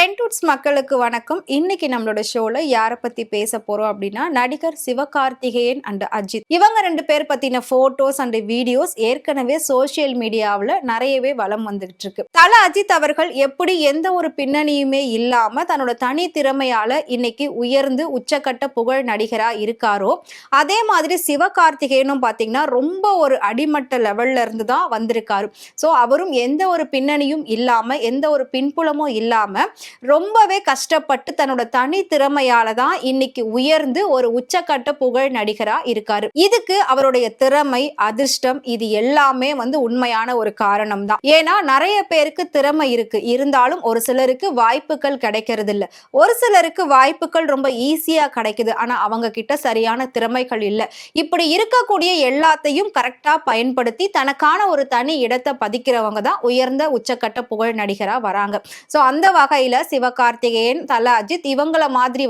டென்டூட்ஸ் மக்களுக்கு வணக்கம். இன்னைக்கு நம்மளோட ஷோல யாரை பத்தி பேச போறோம் அப்படின்னா, நடிகர் சிவகார்த்திகேயன் அண்ட் அஜித். இவங்க 2 பேர் பத்தின போட்டோஸ் அண்ட் வீடியோஸ் ஏற்கனவே சோசியல் மீடியாவில் நிறையவே வலம் வந்துகிட்டு இருக்கு. தல அஜித் அவர்கள் எப்படி எந்த ஒரு பின்னணியுமே இல்லாம தன்னோட தனி திறமையால இன்னைக்கு உயர்ந்து உச்சக்கட்ட புகழ் நடிகரா இருக்காரோ, அதே மாதிரி சிவகார்த்திகேயனும் பாத்தீங்கன்னா ரொம்ப ஒரு அடிமட்ட லெவல்ல இருந்து தான் வந்திருக்காரு. ஸோ அவரும் எந்த ஒரு பின்னணியும் இல்லாம எந்த ஒரு பின்புலமும் இல்லாம ரொம்பவே கஷ்டப்பட்டு தன்னோட தனி திறமையால தான் இன்னைக்கு உயர்ந்து ஒரு உச்சக்கட்ட புகழ் நடிகரா இருக்காரு. இதுக்கு அவருடைய திறமை, அதிர்ஷ்டம் இது எல்லாமே உண்மையான ஒரு காரணம் தான். ஏன்னா நிறைய பேருக்கு திறமை இருக்கு, இருந்தாலும் ஒரு சிலருக்கு வாய்ப்புகள் கிடைக்கிறது இல்ல. ஒரு சிலருக்கு வாய்ப்புகள் ரொம்ப ஈஸியா கிடைக்குது, ஆனா அவங்க கிட்ட சரியான திறமைகள் இல்ல. இப்படி இருக்கக்கூடிய எல்லாத்தையும் கரெக்டா பயன்படுத்தி தனக்கான ஒரு தனி இடத்தை பதிக்கிறவங்க தான் உயர்ந்த உச்சக்கட்ட புகழ் நடிகரா வராங்க. ஸோ அந்த வகையில சிவகார்த்திகேயன், தல அஜித் இவங்கள மாதிரி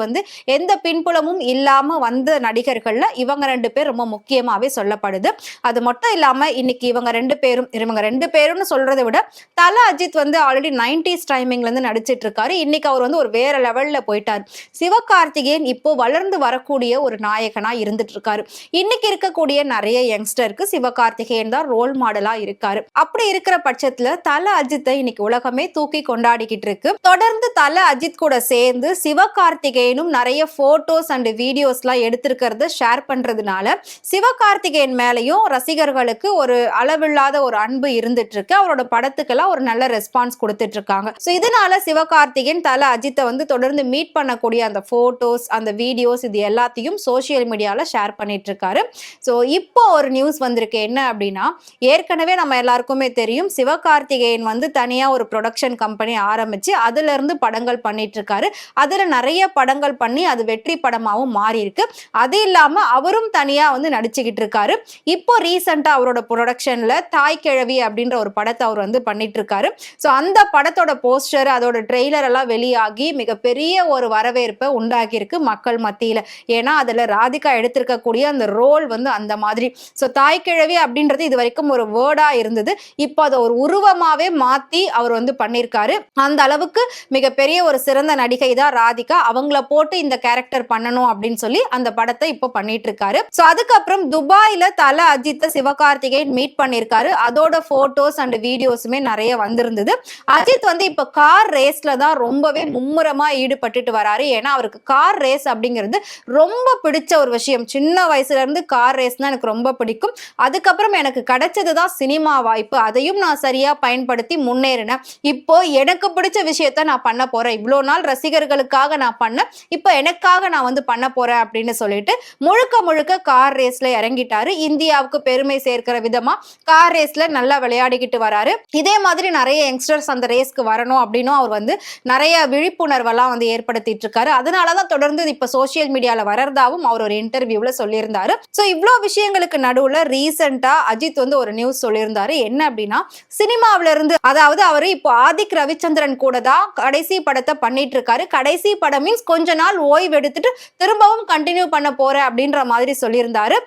எந்த பின்புலமும் இல்லாம வந்த நடிகர்கள்ல இவங்க 2 பேர் ரொம்ப முக்கியமாவே சொல்லப்படுது. அது மட்டும் இல்லாம இன்னைக்கு இவங்க 2 பேரும்னு சொல்றதை விட தல அஜித் ஆல்ரெடி 90s டைமிங்ல இருந்து நடிச்சிட்டு இருக்காரு. இன்னைக்கு அவர் ஒரு வேற லெவல்ல போயிட்டார். சிவகார்த்திகேயன் இப்போ வளர்ந்து வரக்கூடிய ஒரு நாயகனா இருந்துட்டு இருக்காரு. இன்னைக்கு இருக்கக்கூடிய நிறைய யங்ஸ்டருக்கு சிவகார்த்திகேயன் தான் ரோல் மாடலா இருக்காரு. அப்படி இருக்கிற பட்சத்துல தல அஜித்தை இன்னைக்கு உலகமே தூக்கி கொண்டாடிக்கிட்டு இருக்கு. தொடர்ந்து தல அஜித் கூட சேர்ந்து சிவகார்த்திகேயனும் நிறைய போட்டோஸ் அண்ட் வீடியோஸ்லாம் எடுத்திருக்கிறத ஷேர் பண்றதுனால சிவகார்த்திகேயன் மேலையும் ரசிகர்களுக்கு ஒரு அளவில்லாத ஒரு அன்பு இருந்துட்டு இருக்கு. அவரோட படத்துக்கெல்லாம் ஒரு நல்ல ரெஸ்பான்ஸ் கொடுத்துட்டு இருக்காங்க. ஸோ இதனால சிவகார்த்திகேயன் தல அஜித்தை தொடர்ந்து மீட் பண்ணக்கூடிய அந்த போட்டோஸ் அந்த வீடியோஸ் இது எல்லாத்தையும் சோசியல் மீடியால ஷேர் பண்ணிட்டு இருக்காரு. ஸோ இப்போ ஒரு நியூஸ் வந்திருக்கு. என்ன அப்படின்னா, ஏற்கனவே நம்ம எல்லாருக்குமே தெரியும் சிவகார்த்திகேயன் தனியா ஒரு ப்ரொடக்ஷன் கம்பெனி ஆரம்பிச்சு அதுல இருந்து படங்கள் பண்ணிட்டு இருக்காரு. அதுல நிறைய படங்கள் பண்ணி அது வெற்றி படமாவும் மாறி இருக்கு. அது இல்லாம அவரும் தனியா நடிச்சுக்கிட்டு இருக்காரு. இப்போ ரீசெண்டா அவரோட ப்ரொடக்ஷன்ல தாய் கிழவி அப்படின்ற ஒரு படத்தை அவர் பண்ணிட்டு இருக்காரு. ஸோ அந்த படத்தோட போஸ்டர் அதோட ட்ரெய்லர் எல்லாம் வெளியாகி மிகப்பெரிய ஒரு வரவேற்பை உண்டாக்கி இருக்கு மக்கள் மத்தியில. ஏன்னா அதுல ராதிகா எடுத்திருக்கக்கூடிய அந்த ரோல் அந்த மாதிரி. ஸோ தாய் கிழவி அப்படின்றது இது வரைக்கும் ஒரு வேர்டா இருந்தது. இப்போ அதை ஒரு உருவமாவே மாத்தி அவர் பண்ணியிருக்காரு. அந்த அளவுக்கு மிகப்பெரிய ஒரு சிறந்த நடிகை தான் ராதிகா. அவங்கள போட்டு இந்த கேரக்டர் பண்ணணும் அப்படின்னு சொல்லி அந்த படத்தை இப்போ பண்ணிட்டு இருக்காரு. சோ அதுக்கப்புறம் துபாயில தல அஜித் சிவகார்த்திகேயன் மீட் பண்ணிருக்காரு. அதோட போட்டோஸ் அண்ட் வீடியோஸுமே நிறைய வந்திருந்தது. அஜித் இப்ப கார் ரேஸ்ல தான் ரொம்பவே மும்முரமா ஈடுபட்டுட்டு வராரு. ஏன்னா அவருக்கு கார் ரேஸ் அப்படிங்கிறது ரொம்ப பிடிச்ச ஒரு விஷயம். சின்ன வயசுல இருந்து கார் ரேஸ் தான் எனக்கு ரொம்ப பிடிக்கும். அதுக்கப்புறம் எனக்கு கிடைச்சதுதான் சினிமா வாய்ப்பு. அதையும் நான் சரியா பயன்படுத்தி முன்னேறினேன். இப்போ எனக்கு பிடிச்ச விஷயத்த நான் பண்ண போறேன். இவ்வளோ நாள் ரசிகர்களுக்காக நான் பண்ணேன், இப்போ எனக்காக நான் பண்ண போறேன் அப்படின்னு சொல்லிட்டு முழுக்க கார் ரேஸ்ல இறங்கிட்டாரு. இந்தியாவுக்கு பெருமை சேர்க்கிற விதமா கார் ரேஸ்ல நல்லா விளையாடிக்கிட்டு வராரு. இதே மாதிரி நிறைய யங்ஸ்டர்ஸ் அந்த ரேஸ்க்கு வரணும் அப்படின்னு அவர் நிறைய விழிப்புணர்வெல்லாம் ஏற்படுத்திட்டு இருக்காரு. அதனாலதான் தொடர்ந்து இப்ப சோசியல் மீடியால வரதாவும் அவர் ஒரு இன்டர்வியூல சொல்லியிருந்தாரு. ஸோ இவ்வளோ விஷயங்களுக்கு நடுவுல ரீசெண்டா அஜித் ஒரு நியூஸ் சொல்லியிருந்தாரு. என்ன அப்படின்னா, சினிமாவில இருந்து அதாவது அவரு இப்போ ஆதிக் ரவிச்சந்திரன் கூட தான் கடைசி படத்தை பண்ணிட்டு இருக்காரு. கடைசி படம் மீன்ஸ் கொஞ்ச நாள் ஓய்வு எடுத்துட்டு திரும்பவும் கண்டினியூ பண்ண போறேன் அப்படின்ற மாதிரி சொல்லியிருந்தாரு.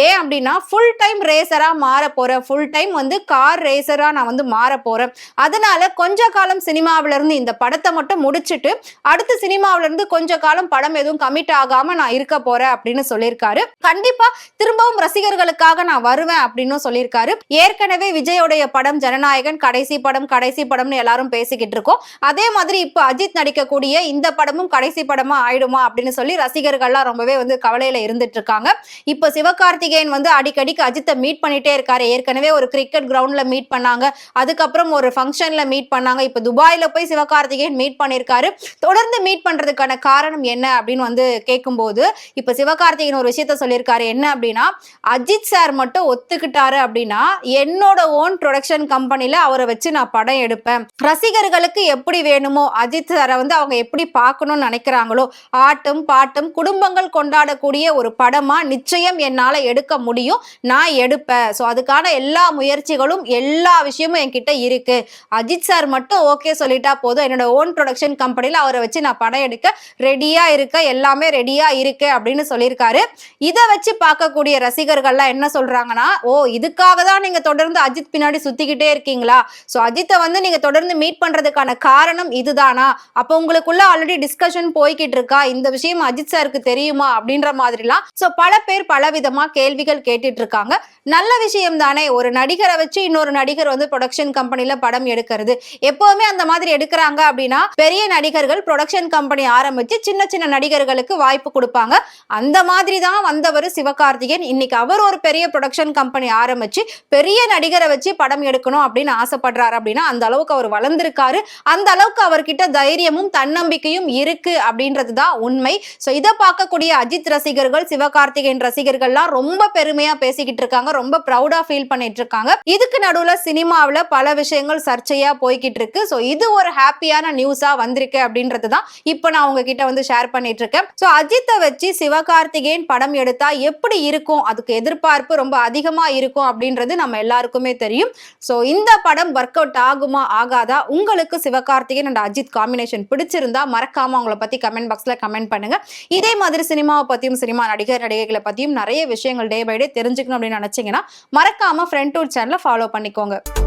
ஏன் அப்படின்னா, ஃபுல் டைம் ரேசரா மாற போறேன், ஃபுல் டைம் கார் ரேசரா நான் மாற போறேன். அதனால கொஞ்ச காலம் சினிமாவில இருந்து இந்த படத்தை மட்டும் முடிச்சுட்டு அடுத்து சினிமாவில இருந்து கொஞ்ச காலம் படம் எதுவும் கமிட் ஆகாம நான் இருக்க போறேன் அப்படின்னு சொல்லியிருக்காரு. கண்டிப்பா திரும்பவும் ரசிகர்களுக்காக நான் வருவேன் அப்படின்னு சொல்லியிருக்காரு. ஏற்கனவே விஜயோடைய படம் ஜனநாயகன் கடைசி படம்னு எல்லாரும் பேசிக்கிட்டு இருக்கோம். அதே மாதிரி இப்ப அஜித் நடிக்கக்கூடிய இந்த படமும் கடைசி படமா ஆயிடுமா அப்படின்னு சொல்லி ரசிகர்கள்லாம் ரொம்பவே கவலையில இருந்துட்டு இருக்காங்க. இப்ப சிவகார்த்திகேயன் அடிக்கடிக்கு அஜித்தை மீட் பண்ணிட்டே இருக்காரு. ஏற்கனவே ஒரு கிரிக்கெட் கிரவுண்ட்ல மீட் பண்ணாங்க, அதுக்கப்புறம் ஒரு ஃபங்க்ஷன்ல மீட் பண்ணாங்க, இப்ப துபாயில போய் சிவகார்த்திகேயன் மீட் பண்ணிருக்காரு. தொடர்ந்து மீட் பண்றதுக்கான காரணம் என்ன அப்படின்னு கேட்கும்போது இப்ப சிவகார்த்திகேயன் ஒரு விஷயத்த சொல்லியிருக்காரு. என்ன அப்படின்னா, அஜித் சார் மட்டும் ஒத்துக்கிட்டாரு அப்படின்னா என்னோட ஓன் ப்ரொடக்ஷன் கம்பெனில அவரை வச்சு நான் படம் எடுப்பேன். ரசிகர்களுக்கு எப்படி வேணுமோ அஜித் சாரை அவங்க எப்படி பார்க்கணும்னு நினைக்கிறாங்களோ ஆட்டும் பாட்டும் குடும்பங்கள் கொண்டாடக்கூடிய ஒரு படமா நிச்சயம் என்னால எடுக்க முடியும், நான் எடுப்பேன். ஸோ அதுக்கான எல்லா முயற்சிகளும் எல்லா விஷயமும் என்கிட்ட இருக்கு. அஜித் சார் மட்டும் ஓகே சொல்லிட்டா போதும், என்னோட ஓன் ப்ரொடக்ஷன் கம்பெனில அவரை வச்சு நான் படம் எடுக்க ரெடியா இருக்க, எல்லாமே ரெடியா இருக்கு அப்படின்னு சொல்லியிருக்காரு. இதை வச்சு பார்க்கக்கூடிய ரசிகர்கள்லாம் என்ன சொல்றாங்கன்னா, ஓ இதுக்காக தான் நீங்க தொடர்ந்து அஜித் பின்னாடி சுத்திக்கிட்டே இருக்கீங்களா? ஸோ அஜித்தை நீங்க தொடர்ந்து மீட் பண்றதுக்கான காரணம் இதுதான் தானா, அப்ப உங்களுக்குள்ள ஆல்ரெடி டிஸ்கஷன் போய்கிட்டு இருக்கா, இந்த விஷயம் அஜித் சாருக்கு தெரியுமா அப்படின்ற மாதிரிலாம் சோ பல பேர் பலவிதமா கேள்விகள் கேட்டுட்டு இருக்காங்க. நல்ல விஷயம் தானே, ஒரு நடிகரை வச்சு இன்னொரு நடிகர் வந்து ப்ரொடக்ஷன் கம்பெனில படம் எடுக்கிறது. எப்பவுமே அந்த மாதிரி எடுக்கிறாங்க அப்படின்னா பெரிய நடிகர்கள் ப்ரொடக்ஷன் கம்பெனி ஆரம்பிச்சு சின்ன சின்ன நடிகர்களுக்கு வாய்ப்பு கொடுப்பாங்க. அந்த மாதிரி தான் வந்தவர் சிவகார்த்திகேயன். இன்னைக்கு அவர் ஒரு பெரிய ப்ரொடக்ஷன் கம்பெனி ஆரம்பிச்சு பெரிய நடிகரை வச்சு படம் எடுக்கணும் அப்படின்னு ஆசைப்படுறாரு அப்படின்னா அந்த அளவுக்கு அவர் வளர்ந்திருக்காரு. அந்த அளவுக்கு அவர்கிட்ட தைரியமும் தன்னம்பிக்கையும் இருக்கு அப்படின்றது தான் உண்மை. சோ இதை பார்க்கக்கூடிய அஜித் ரசிகர்கள், சிவகார்த்திகேயன் ரசிகர்கள்லாம் ரொம்ப பெருமையா பேசிக்கிட்டு இருக்காங்க, ரொம்ப ப்ரௌடா ஃபீல் பண்ணிட்டு இருக்காங்க. இதுக்கு நடுவுல சினிமாவுல பல விஷயங்கள் சர்ச்சையா போய்கிட்டு இருக்கு. சோ இது ஒரு ஹாப்பியான நியூஸா வந்திருக்கு அப்படின்றது தான் இப்போ நான் உங்ககிட்ட வந்து ஷேர் பண்ணிட்டு இருக்கேன். சோ அஜித்தை வச்சு சிவகார்த்திகேயன் படம் எடுத்தா எப்படி இருக்கும், அதுக்கு எதிர்பார்ப்பு ரொம்ப அதிகமா இருக்கும் அப்படின்றது நம்ம எல்லாருக்குமே தெரியும். சோ இந்த படம் ஒர்க் அவுட் ஆகுமா ஆகாதா, உங்களுக்கு சிவகார்த்திகேயன் அண்ட் அஜித் காம்பினேஷன் பிடிச்சிருந்தா மறக்காம உங்களை பத்தி கமெண்ட் பாக்ஸ்ல கமெண்ட் பண்ணுங்க. இதே மாதிரி சினிமாவை பத்தியும் சினிமா நடிகர்களை பத்தியும் நிறைய விஷயங்கள் டே பை டே தெரிஞ்சுக்கணும் அப்படின்னு நினைச்சீங்கன்னா மறக்காம ஃப்ரெண்ட் டூர் சேனலை ஃபாலோ பண்ணிக்கோங்க.